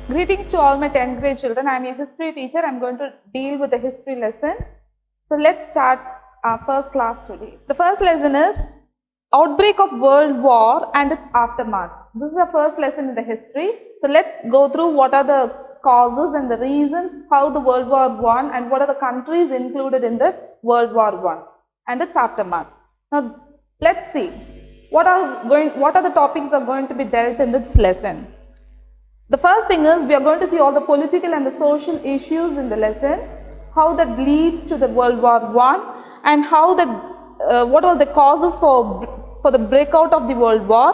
Greetings to all my 10th grade children. I am your history teacher. I am going to deal with the history lesson. So let's start our first class today. The first lesson is Outbreak of World War and its aftermath. This is our first lesson in the history. So let's go through what are the causes and the reasons how the World War I and what are the countries included in the World War I and its aftermath. Now let's see what are the topics that are going to be dealt in this lesson. The first thing is we are going to see all the political and the social issues in the lesson, how that leads to the World War I and how that what are the causes for the breakout of the World War.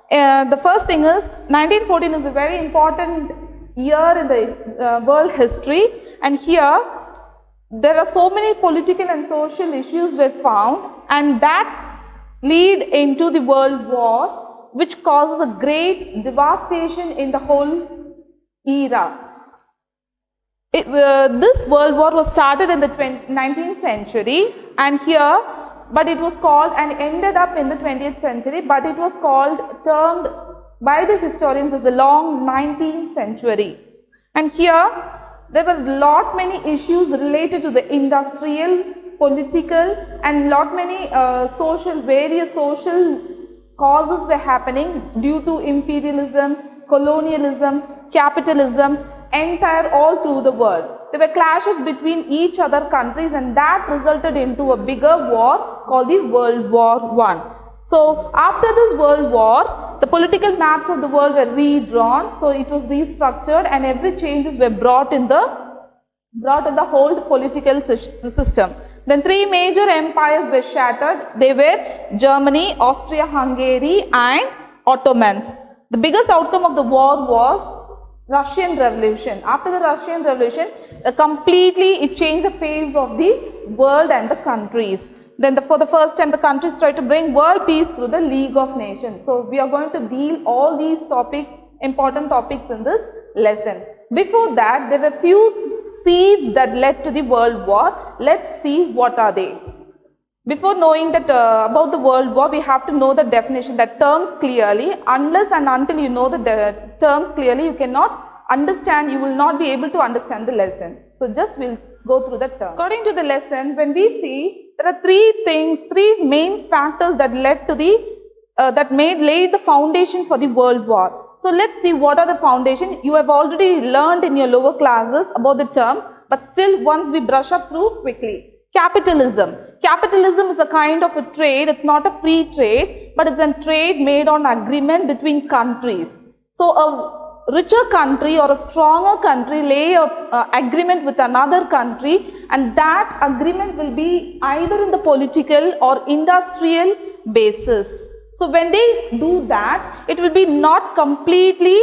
The first thing is 1914 is a very important year in the world history, and here there are so many political and social issues were found, and that lead into the World War, which causes a great devastation in the whole era. This World War was started in the 19th century and here, but it was called and ended up in the 20th century, but it was termed by the historians as a long 19th century. And here, there were many issues related to the industrial, political and many various social causes were happening due to imperialism, colonialism, capitalism, all through the world. There were clashes between each other countries, and that resulted into a bigger war called the World War I. So after this World War, the political maps of the world were redrawn, so it was restructured and every changes were brought in the whole political system. Then three major empires were shattered. They were Germany, Austria-Hungary and Ottomans. The biggest outcome of the war was Russian Revolution. After the Russian Revolution, it changed the face of the world and the countries. Then for the first time, the countries tried to bring world peace through the League of Nations. So we are going to deal all these topics, important topics in this lesson. Before that, there were few seeds that led to the World War. Let's see what are they. Before knowing that about the World War, we have to know the definition, that terms clearly. Unless and until you know the terms clearly, you cannot understand, you will not be able to understand the lesson. So just we'll go through the terms. According to the lesson, when we see, there are three main factors that led to laid the foundation for the World War. So let's see what are the foundation. You have already learned in your lower classes about the terms, but still once we brush up through quickly. Capitalism. Capitalism is a kind of a trade. It's not a free trade, but it's a trade made on agreement between countries. So a richer country or a stronger country lay an agreement with another country, and that agreement will be either in the political or industrial basis. So when they do that, it will be not completely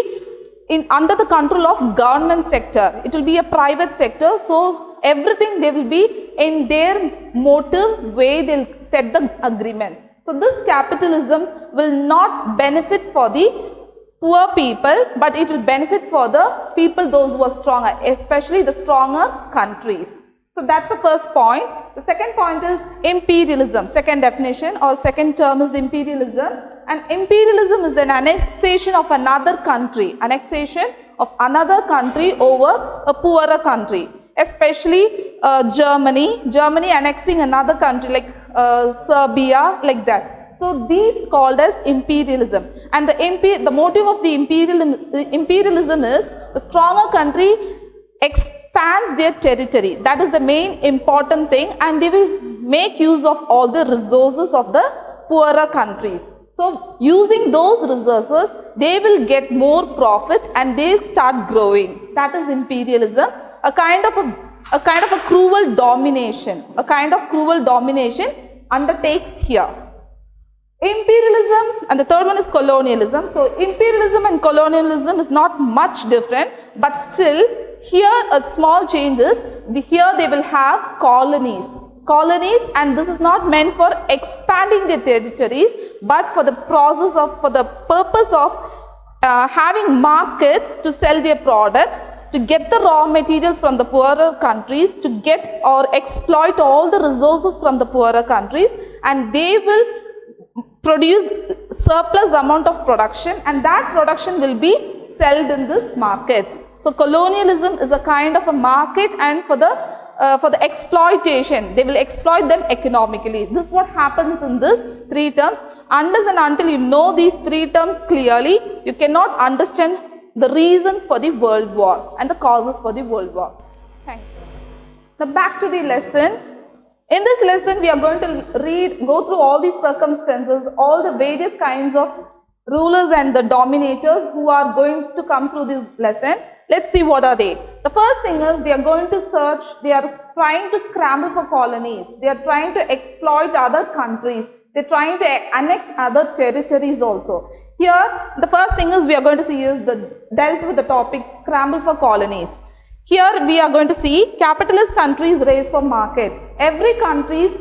under the control of government sector. It will be a private sector. So everything they will be in their motive way, they'll set the agreement. So this capitalism will not benefit for the poor people, but it will benefit for the people, those who are stronger, especially the stronger countries. So that's the first point. The second point is imperialism. Second definition or second term is imperialism. And imperialism is an annexation of another country. Annexation of another country over a poorer country. Especially Germany annexing another country like Serbia, like that. So these called as imperialism. And the motive of the imperialism is the stronger country expands their territory. That is the main important thing, and they will make use of all the resources of the poorer countries. So using those resources, they will get more profit and they start growing. That is imperialism. A kind of a cruel domination. A kind of cruel domination undertakes here. Imperialism, and the third one is colonialism. So imperialism and colonialism is not much different, but still here a small changes. Here they will have colonies, and this is not meant for expanding their territories, but for the purpose of having markets to sell their products, to get the raw materials from the poorer countries, to get or exploit all the resources from the poorer countries, and they will produce surplus amount of production, and that production will be sold in these markets. So colonialism is a kind of a market, and for the exploitation, they will exploit them economically. This is what happens in these three terms. Unless and until you know these three terms clearly, you cannot understand the reasons for the world war and the causes for the world war. Thank you. Now back to the lesson. In this lesson, we are going to go through all these circumstances, all the various kinds of rulers and the dominators who are going to come through this lesson. Let's see what are they. The first thing is they are going to search, they are trying to scramble for colonies. They are trying to exploit other countries. They are trying to annex other territories also. Here, the first thing is we are going to see is dealt with the topic scramble for colonies. Here we are going to see capitalist countries race for market. Every countries,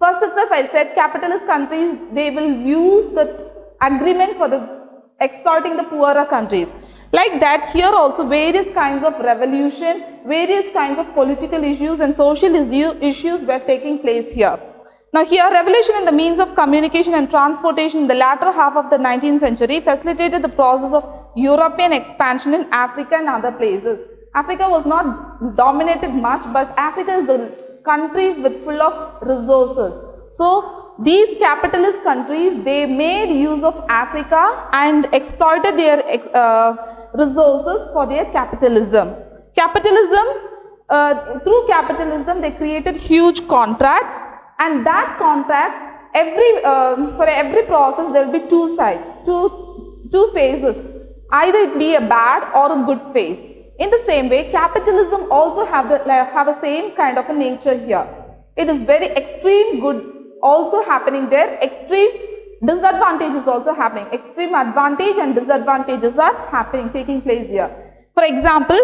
first itself I said capitalist countries, they will use that agreement for the exploiting the poorer countries. Like that, here also various kinds of revolution, various kinds of political issues and social issues were taking place here. Now here, revolution in the means of communication and transportation in the latter half of the 19th century facilitated the process of European expansion in Africa and other places. Africa was not dominated much, but Africa is a country with full of resources. So these capitalist countries, they made use of Africa and exploited their resources for their capitalism. Through capitalism, they created huge contracts, and that contracts, for every process, there will be two sides, two phases. Either it be a bad or a good phase. In the same way, capitalism also have a same kind of a nature here. It is very extreme good also happening there, extreme disadvantages also happening. Extreme advantage and disadvantages are taking place here. For example,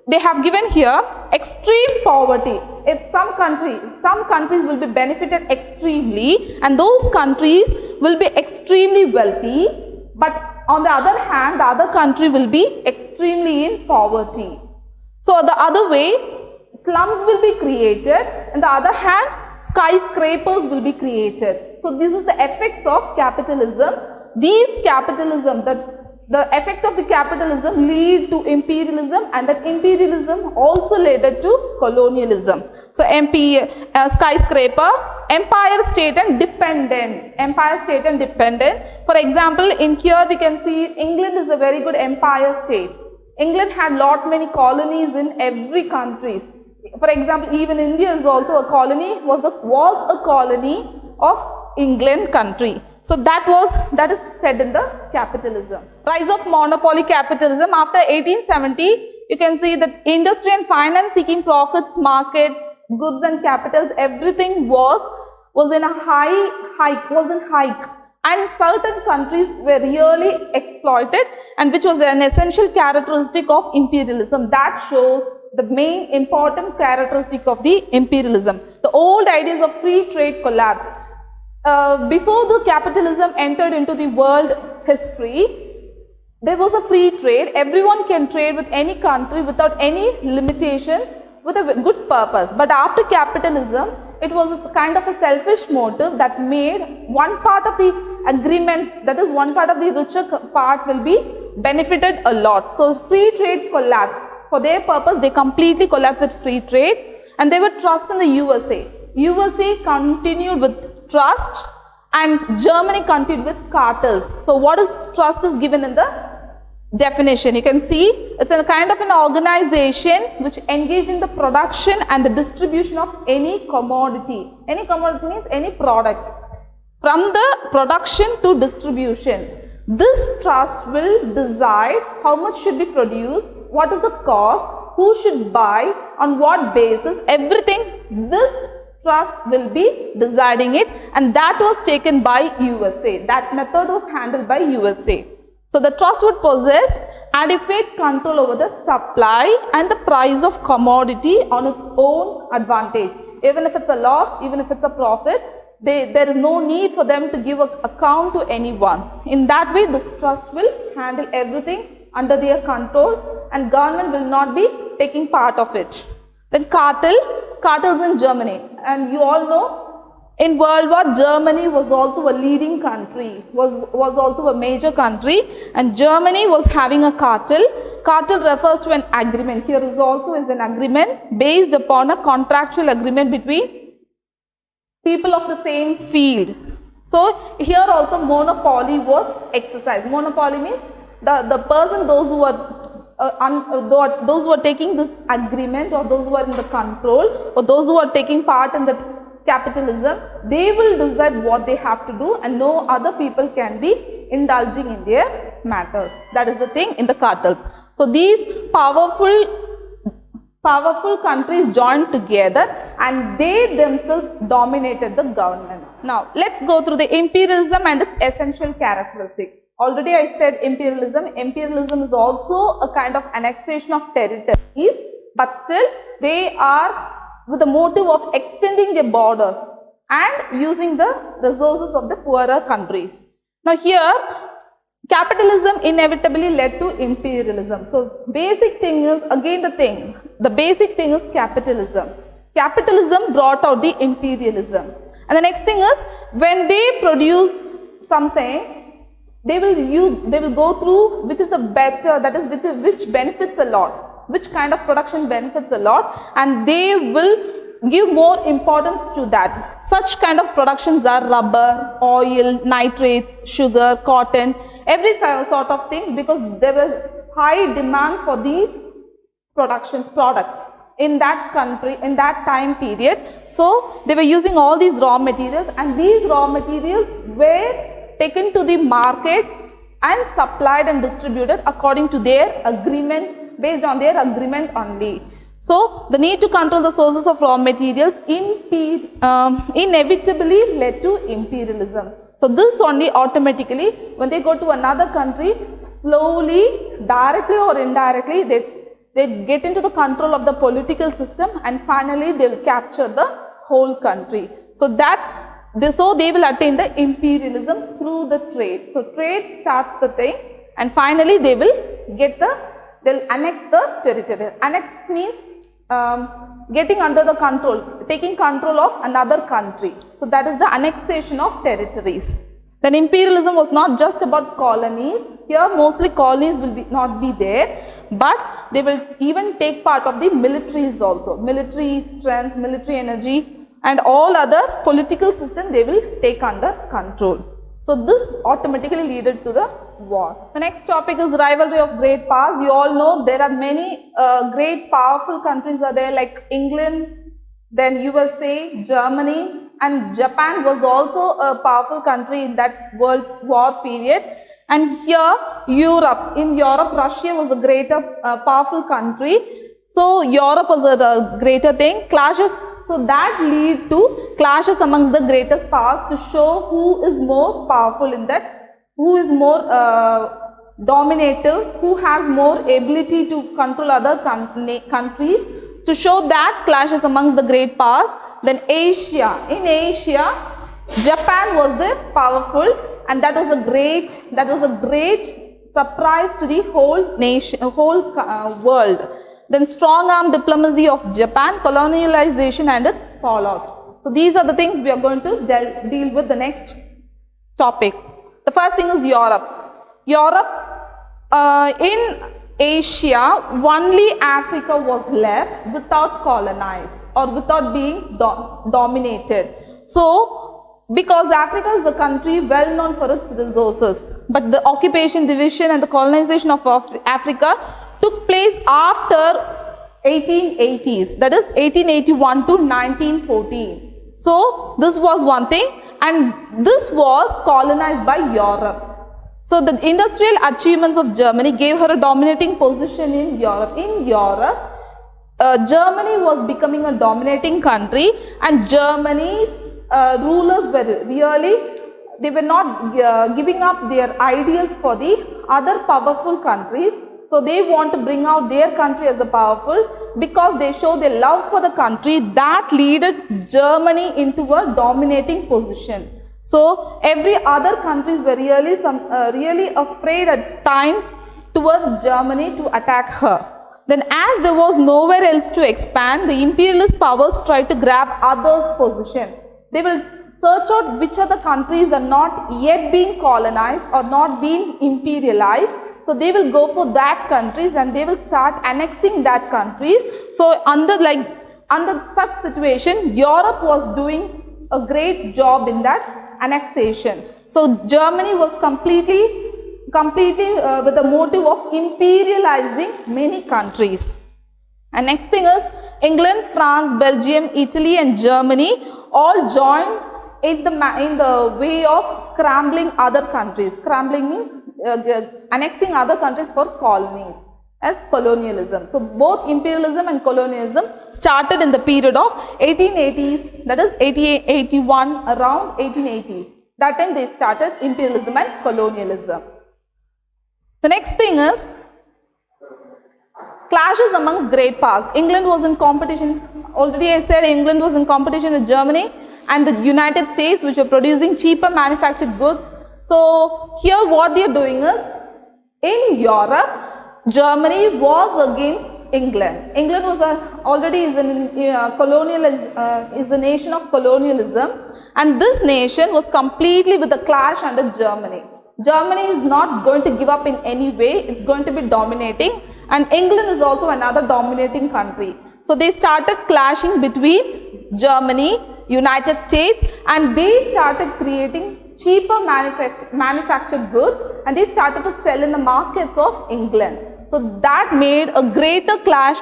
they have given here extreme poverty. If some countries will be benefited extremely, and those countries will be extremely wealthy, but on the other hand, the other country will be extremely in poverty. So the other way, slums will be created, and the other hand, skyscrapers will be created. So this is the effects of capitalism. These capitalism, the effect of the capitalism lead to imperialism, and that imperialism also led to colonialism. So skyscraper, empire state and dependent. Empire state and dependent. For example, in here we can see England is a very good empire state. England had many colonies in every country. For example, even India is also a colony, was a colony of England country. So that is said in the capitalism. Rise of monopoly capitalism. After 1870, you can see that industry and finance seeking profits, market, goods and capitals, everything was in a hike. And certain countries were really exploited, and which was an essential characteristic of imperialism. That shows the main important characteristic of the imperialism. The old ideas of free trade collapse. Before the capitalism entered into the world history, there was a free trade. Everyone can trade with any country without any limitations, with a good purpose. But after capitalism, it was a kind of a selfish motive that made one part of the agreement, that is one part of the richer part will be benefited a lot. So free trade collapsed. For their purpose, they completely collapsed at free trade, and they were trust in the USA. USA continued with trust, and Germany continued with cartels. So what is trust is given in the definition. You can see it's a kind of an organization which engaged in the production and the distribution of any commodity. Any commodity means any products. From the production to distribution. This trust will decide how much should be produced, what is the cost, who should buy, on what basis, everything. This trust will be deciding it, and that was taken by USA. That method was handled by USA. So the trust would possess adequate control over the supply and the price of commodity on its own advantage. Even if it's a loss, even if it's a profit, there is no need for them to give an account to anyone. In that way, this trust will handle everything under their control, and government will not be taking part of it. Then cartels in Germany. And you all know, in World War, Germany was also a leading country, was also a major country, and Germany was having a cartel Cartel refers to an agreement. Here is also is an agreement based upon a contractual agreement between people of the same field. So here also monopoly was exercised. Monopoly means the person, those who are taking this agreement, or those who are in the control, or those who are taking part in the capitalism, they will decide what they have to do, and no other people can be indulging in their matters. That is the thing in the cartels. So these powerful countries joined together and they themselves dominated the governments. Now let's go through the imperialism and its essential characteristics. Already I said imperialism. Imperialism is also a kind of annexation of territories, but still they are with the motive of extending their borders and using the resources of the poorer countries. Now here, capitalism inevitably led to imperialism. So basic thing is, again the basic thing is capitalism. Capitalism brought out the imperialism. And the next thing is, when they produce something, they will go through which is the better, that is which benefits a lot, which kind of production benefits a lot, and they will give more importance to that. Such kind of productions are rubber, oil, nitrates, sugar, cotton, every sort of things, because there was high demand for these products in that country, in that time period. So they were using all these raw materials, and these raw materials were taken to the market and supplied and distributed according to their agreement, based on their agreement only. So the need to control the sources of raw materials inevitably led to imperialism. So this only automatically, when they go to another country, slowly, directly or indirectly, they get into the control of the political system, and finally they will capture the whole country. So they will attain the imperialism through the trade. So trade starts the thing, and finally they will they'll annex the territory. Annex means getting under the control, taking control of another country. So that is the annexation of territories. Then imperialism was not just about colonies. Here mostly colonies will not be there, but they will even take part of the militaries also. Military strength, military energy, and all other political system they will take under control. So this automatically led to the war. The next topic is rivalry of great powers. You all know there are many great powerful countries are there, like England, then USA, Germany, and Japan was also a powerful country in that World War period. And here Europe, in Europe, Russia was a greater powerful country. So Europe was a greater thing. Clashes. So that lead to clashes amongst the greatest powers to show who is more powerful in that, who is more dominative, who has more ability to control other countries, to show that clashes amongst the great powers. Then Asia, in Asia, Japan was the powerful, and that was a great surprise to the whole nation, whole world. Then Strongarm Diplomacy of Japan, colonialization and its fallout. So these are the things we are going to deal with the next topic. The first thing is Europe. In Asia, only Africa was left without colonized or without being dominated. So, because Africa is a country well known for its resources, but the occupation, division and the colonization of Africa took place after 1880s, that is 1881 to 1914. So this was one thing, and this was colonized by Europe. So the industrial achievements of Germany gave her a dominating position in Europe. In Europe, Germany was becoming a dominating country, and Germany's rulers were they were not giving up their ideals for the other powerful countries. So they want to bring out their country as a powerful, because they show their love for the country. That led Germany into a dominating position. So every other countries were really afraid at times towards Germany to attack her. Then as there was nowhere else to expand, the imperialist powers tried to grab others' position. They will search out which other countries are not yet being colonized or not being imperialized. So they will go for that countries and they will start annexing that countries. So under such situation, Europe was doing a great job in that annexation. So Germany was completely with the motive of imperializing many countries. And next thing is England, France, Belgium, Italy and Germany all joined in the way of scrambling other countries. Scrambling means annexing other countries for colonies as colonialism. So both imperialism and colonialism started in the period of 1880s, that is 1881, around 1880s. That time they started imperialism and colonialism. The next thing is clashes amongst great powers. England was in competition, already I said England was in competition with Germany and the United States, which were producing cheaper manufactured goods. So here what they are doing is, in Europe, Germany was against England. England was is a nation of colonialism, and this nation was completely with a clash under Germany. Germany is not going to give up in any way, it's going to be dominating, and England is also another dominating country. So they started clashing between Germany, United States, and they started creating cheaper manufactured goods and they started to sell in the markets of England. So that made a greater clash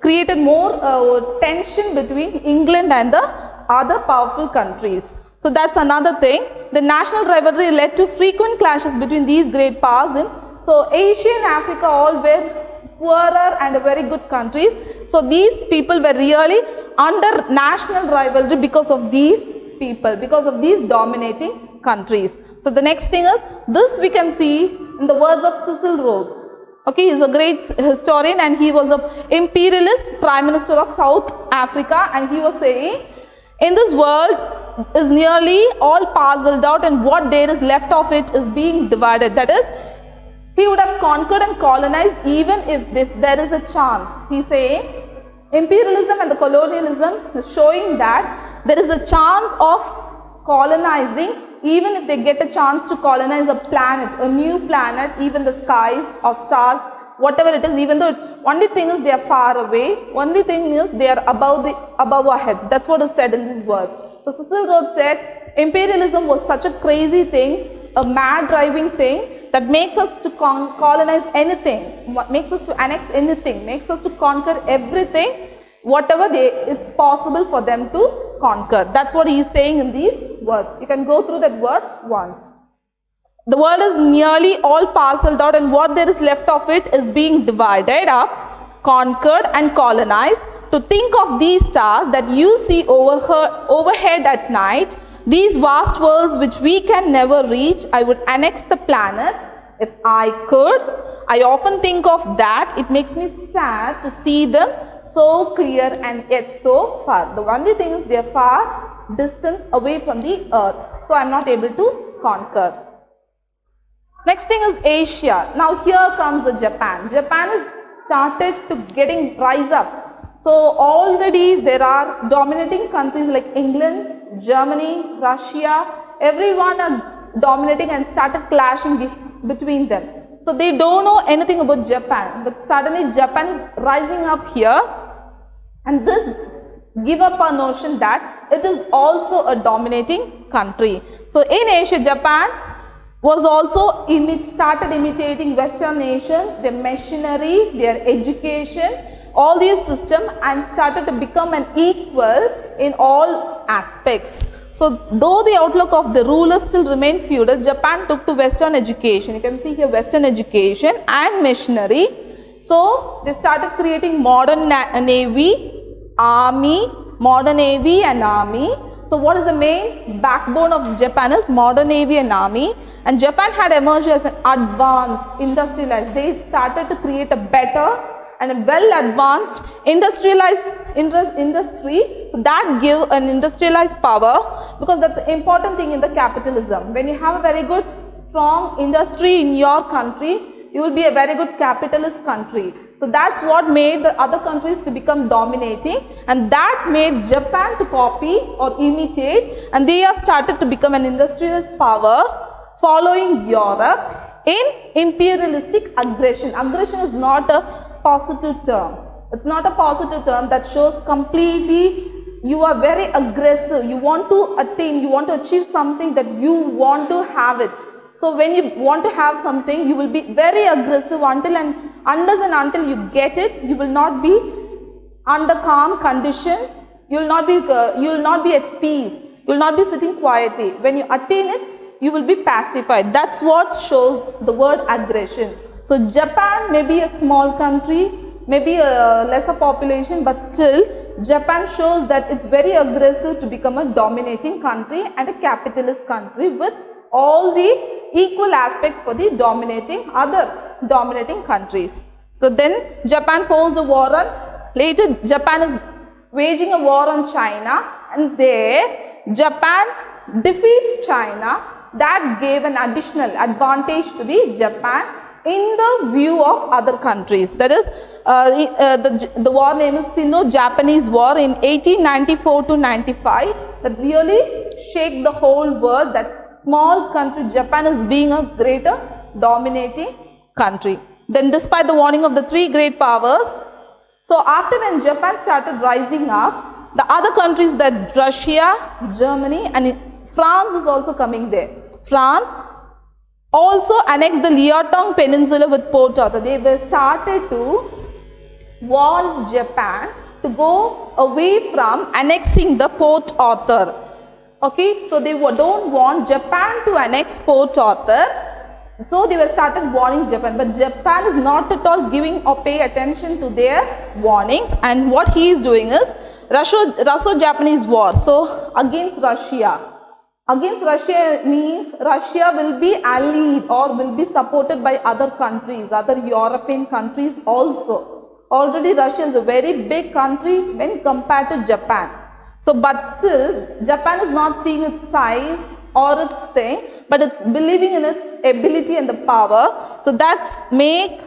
created more tension between England and the other powerful countries. So that's another thing. The national rivalry led to frequent clashes between these great powers. So Asia and Africa all were poorer and very good countries. So these people were really under national rivalry because of these people, because of these dominating countries. So the next thing is, this we can see in the words of Cecil Rhodes. Okay, he is a great historian and he was an imperialist prime minister of South Africa, and he was saying, in this world is nearly all parceled out and what there is left of it is being divided. That is, he would have conquered and colonized even if there is a chance. He saying imperialism and the colonialism is showing that there is a chance of colonizing, even if they get a chance to colonize a planet, a new planet, even the skies or stars, whatever it is, even though only thing is they are far away, only thing is they are above our heads. That's what is said in these words. So Cecil Rhodes said imperialism was such a crazy thing, a mad driving thing that makes us to colonize anything, makes us to annex anything, makes us to conquer everything, whatever it's possible for them to conquer. That's what he is saying in these words. You can go through that words once. The world is nearly all parceled out and what there is left of it is being divided up, conquered and colonized. To think of these stars that you see overhead at night, these vast worlds which we can never reach, I would annex the planets if I could. I often think of that. It makes me sad to see them so clear and yet so far. The only thing is they are far distance away from the earth. So I am not able to conquer. Next thing is Asia. Now here comes the Japan. Japan has started to rise up. So already there are dominating countries like England, Germany, Russia, everyone are dominating and started clashing between them. So they don't know anything about Japan, but suddenly Japan is rising up here, and this give up a notion that it is also a dominating country. So in Asia, Japan was also started imitating Western nations, their machinery, their education, all these systems, and started to become an equal in all aspects. So though the outlook of the rulers still remained feudal, Japan took to Western education. You can see here Western education and machinery. So they started creating modern navy, army, modern navy and army. So what is the main backbone of Japan is modern navy and army. And Japan had emerged as an advanced, industrialized. They started to create a better and a well-advanced industrialized industry. So that give an industrialized power, because that's an important thing in the capitalism. When you have a very good, strong industry in your country, you will be a very good capitalist country. So that's what made the other countries to become dominating, and that made Japan to copy or imitate, and they have started to become an industrialized power following Europe. in imperialistic aggression. Aggression is not a positive term. It's not a positive term that shows completely you are very aggressive. You want to attain, you want to achieve something that you want to have it. So when you want to have something, you will be very aggressive unless and until you get it. You will not be under calm condition. You will not be at peace. You will not be sitting quietly. When you attain it, you will be pacified. That's what shows the word aggression. So Japan may be a small country, maybe a lesser population, but still Japan shows that it's very aggressive to become a dominating country and a capitalist country with all the equal aspects for the other dominating countries. So then Japan forced a war on, later Japan is waging a war on China, and there Japan defeats China. That gave an additional advantage to the Japan in the view of other countries. That is, the war name is Sino-Japanese War in 1894 to 95. That really shake the whole world, that small country Japan is being a greater dominating country. Then despite the warning of the three great powers, so after when Japan started rising up, the other countries, that Russia, Germany, and France is also coming there. France also annexed the Liaotong Peninsula with Port Arthur. They were started to warn Japan to go away from annexing the Port Arthur. Okay, so they don't want Japan to annex Port Arthur. So they were started warning Japan, but Japan is not at all giving or pay attention to their warnings, and what he is doing is Russo-Japanese War. So against Russia. Against Russia means Russia will be allied or will be supported by other countries, other European countries also. Already Russia is a very big country when compared to Japan. So but still Japan is not seeing its size or its thing, but it's believing in its ability and the power. So that's make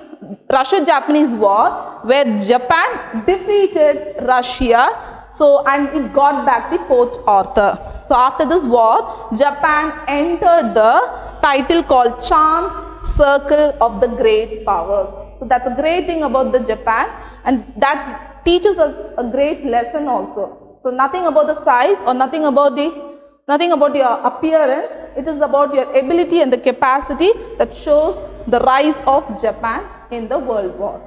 Russo-Japanese War, where Japan defeated Russia. So, and it got back the Port Arthur. So after this war, Japan entered the title called Charmed Circle of the Great Powers. So that's a great thing about the Japan, and that teaches us a great lesson also. So nothing about the size or nothing about your appearance. It is about your ability and the capacity that shows the rise of Japan in the World War.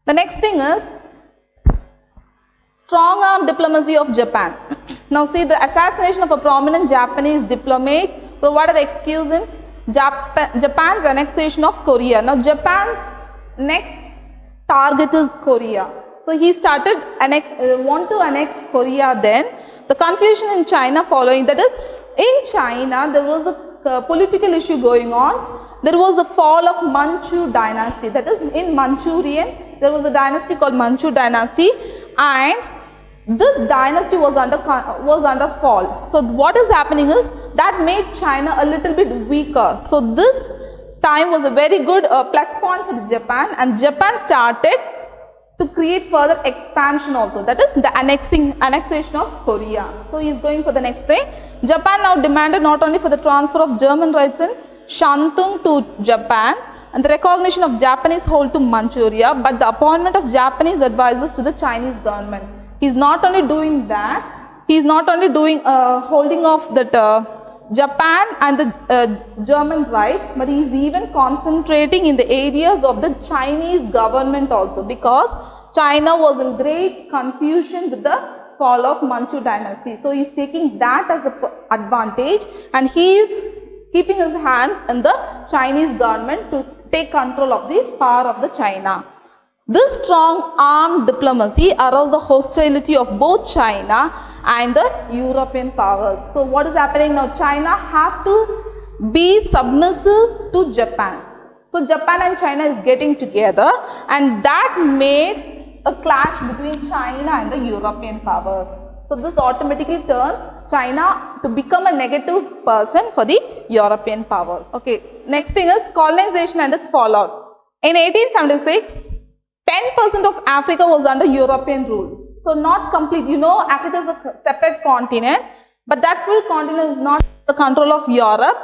The next thing is Strongarm Diplomacy of Japan. Now see, the assassination of a prominent Japanese diplomat provided the excuse in Japan's annexation of Korea. Now Japan's next target is Korea. So he started want to annex Korea then. The confusion in China following, that is, in China there was a political issue going on. There was a fall of Manchu dynasty. That is, in Manchurian there was a dynasty called Manchu dynasty, and this dynasty was under fall. So what is happening is that made China a little bit weaker. So this time was a very good plus point for Japan, and Japan started to create further expansion also. That is the annexation of Korea. So he is going for the next thing. Japan now demanded not only for the transfer of German rights in Shantung to Japan and the recognition of Japanese hold to Manchuria, but the appointment of Japanese advisors to the Chinese government. He is not only doing that, he is not only doing holding of that Japan and the German rights, but he is even concentrating in the areas of the Chinese government also, because China was in great confusion with the fall of Manchu dynasty. So he is taking that as an advantage, and he is keeping his hands in the Chinese government to take control of the power of the China. This strong armed diplomacy aroused the hostility of both China and the European powers. So what is happening now? China have to be submissive to Japan. So Japan and China is getting together, and that made a clash between China and the European powers. So this automatically turns China to become a negative person for the European powers. Okay, next thing is colonization and its fallout. In 1876, 10% of Africa was under European rule. So not complete, you know, Africa is a separate continent, but that full continent is not the control of Europe.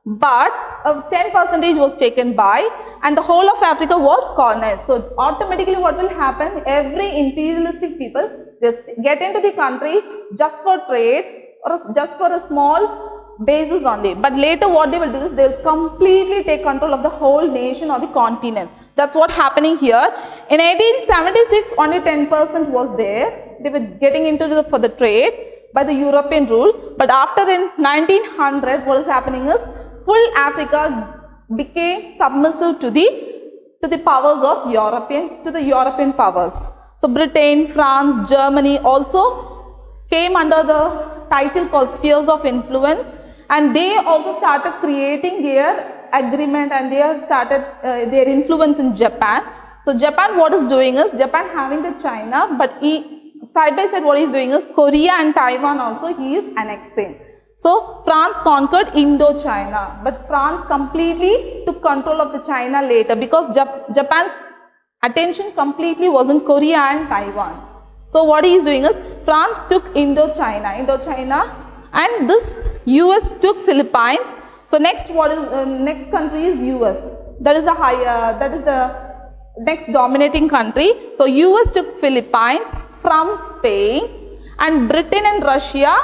but 10% was taken by, and the whole of Africa was colonized. So automatically what will happen, every imperialistic people just get into the country just for trade or just for a small basis only, but later what they will do is they will completely take control of the whole nation or the continent. That's what happening here. In 1876 only 10% was there, they were getting into for the trade by the European rule, but after in 1900 what is happening is full Africa became submissive to the powers of the European powers. So Britain, France, Germany also came under the title called spheres of influence, and they also started creating their agreement, and they have started their influence in Japan. So Japan, what is doing is, Japan having the China, but side by side what he is doing is Korea and Taiwan also he is annexing. So France conquered Indochina, but France completely took control of the China later, because Japan's attention completely was in Korea and Taiwan. So what he is doing is, France took Indochina, and this US took Philippines. So next next country is US. That is the next dominating country. So US took Philippines from Spain, and Britain and Russia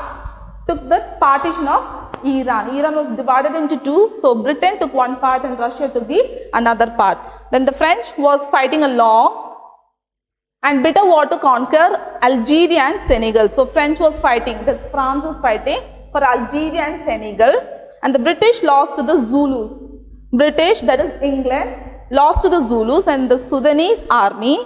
took the partition of Iran. Iran was divided into two. So Britain took one part and Russia took the another part. Then the French was fighting a long and bitter war to conquer Algeria and Senegal. So French was fighting, that's France was fighting for Algeria and Senegal, and the British lost to the Zulus. British, that is England, lost to the Zulus and the Sudanese army,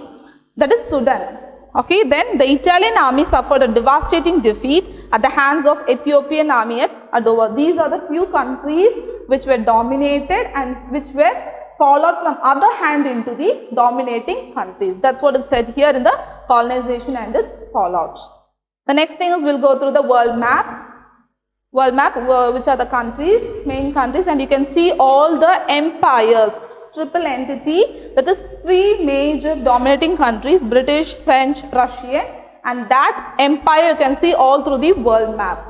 that is Sudan. Okay, then the Italian army suffered a devastating defeat at the hands of Ethiopian army at Adowa. These are the few countries which were dominated and which were followed from other hand into the dominating countries. That's what is said here in the colonization and its fallout. The next thing is we'll go through the world map. World map, which are the countries, main countries, and you can see all the empires, triple entity, that is three major dominating countries, British, French, Russian, and that empire you can see all through the world map.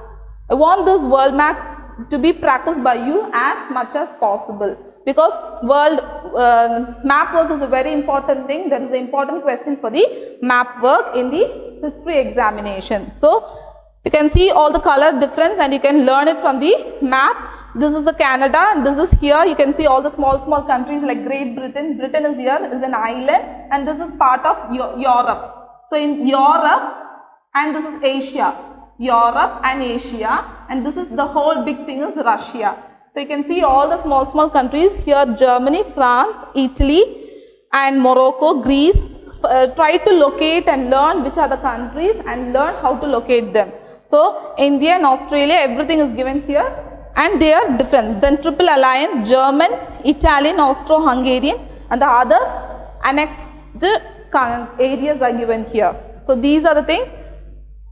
I want this world map to be practiced by you as much as possible, because world map work is a very important thing. There is an important question for the map work in the history examination. So you can see all the color difference and you can learn it from the map. This is the Canada, and this is here. You can see all the small countries like Great Britain. Britain is here, is an island, and this is part of Europe. So in Europe, and this is Asia, Europe and Asia, and this is the whole big thing is Russia. So you can see all the small countries here, Germany, France, Italy and Morocco, Greece. Try to locate and learn which are the countries and learn how to locate them. So India and Australia, everything is given here and their difference. Then triple alliance, German, Italian, Austro-Hungarian, and the other annexed areas are given here. So these are the things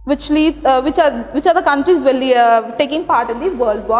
which are the countries taking part in the World War.